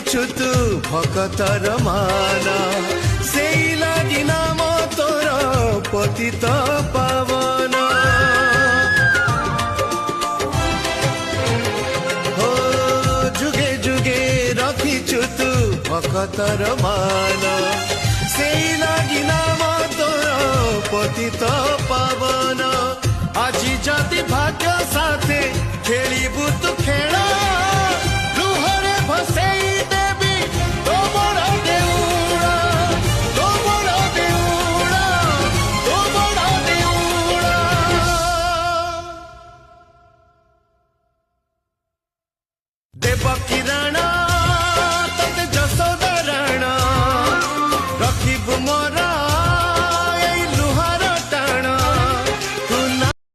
रखिछु तू भक्तर मान सेई लागि नाम तोर पतित पावन हो जुगे जुगे रखिछु तू भक्तर मान सेई लागि नाम तोर पतित पावन।